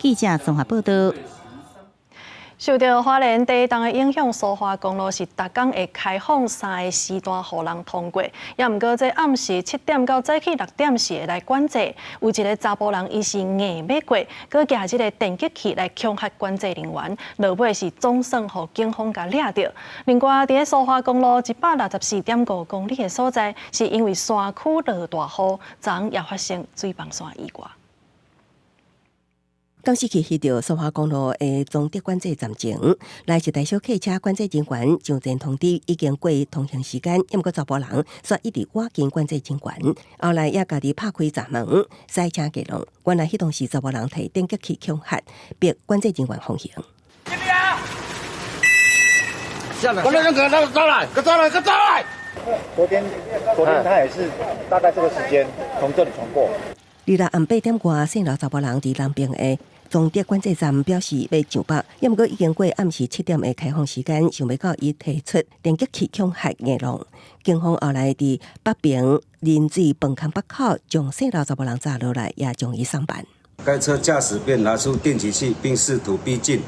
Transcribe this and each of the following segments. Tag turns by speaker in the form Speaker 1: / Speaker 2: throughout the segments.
Speaker 1: 记者综合报道。
Speaker 2: 受到花莲第一档的影响，苏花公路是逐工会开放3个时段，互人通过。也毋过，这暗时7点到早起6点是会来管制。有一个查甫人，伊是硬要过，佮举即个电击器来恐吓管制人员，落尾是总算互警方甲抓到。另外，伫苏花公路164.5公里的所在，是因为山区落大雨，昨也发生水泵线意外。
Speaker 3: 当时去到苏花公路的总德管制站前，来一台小客车管制人员上前通知已经过通行时间，也毋过查甫人煞一直挖进管制人员，后来也家己拍开闸门，塞车过路。原来迄当时查甫人摕电击器恐吓，逼管制人员放行。
Speaker 4: 下来！管制人员，走来！走来！
Speaker 5: 昨天他也是大概这个时间从这里穿过。
Speaker 3: 日落暗8点外，姓刘查甫人伫南边的总德管制站表示要上北，也毋过已经过暗时7点的开放时间，想要到伊提出电击器恐吓硬龙。警方后来伫北平林水饭坑北口将姓刘查甫人抓落来，也将伊送办。
Speaker 6: 该车驾驶便拿出电击器，并试图逼近、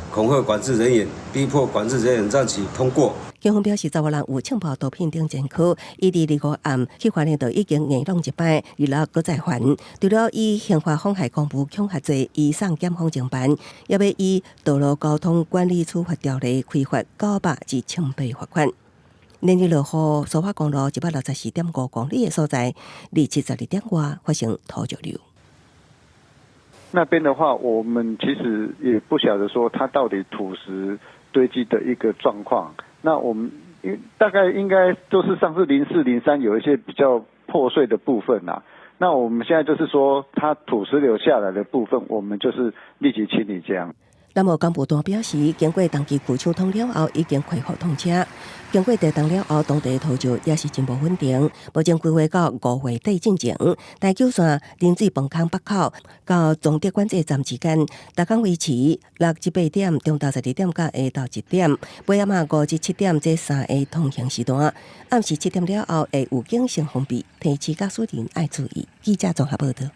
Speaker 6: 恐吓管制人员，逼迫管制人员让其通过。
Speaker 3: 警方表示，查甫人有枪炮毒品等前科，伊伫25暗去花莲就已经硬弄一摆，日落搁再还。除了以刑法妨害公务恐吓罪移送检方侦办，也要以道路交通管理处罚条例开罚900至1000罚款。连日落雨，苏花公路164.5公里的所在，离72点外发生土石流。
Speaker 5: 那边的话，我们其实也不晓得说它到底土石堆积的一个状况。那我们大概应该都是上次04、03有一些比较破碎的部分啦。那我们现在就是说，它土石流下来的部分，我们就是立即清理这样。
Speaker 3: 南无干部段表示，经过当期区抢通了后，已经恢复通车。经过地动了后，当地的土石也是真无稳定。目前规划到5月底进前，大桥线林水饭坑北口到总德管制站之间，逐工维持6至8点，中昼12点到下昼1点，尾暗5至7点这3个通行时段。暗时7点了后，会有警性封闭，提示驾驶人爱注意。记者综合报道。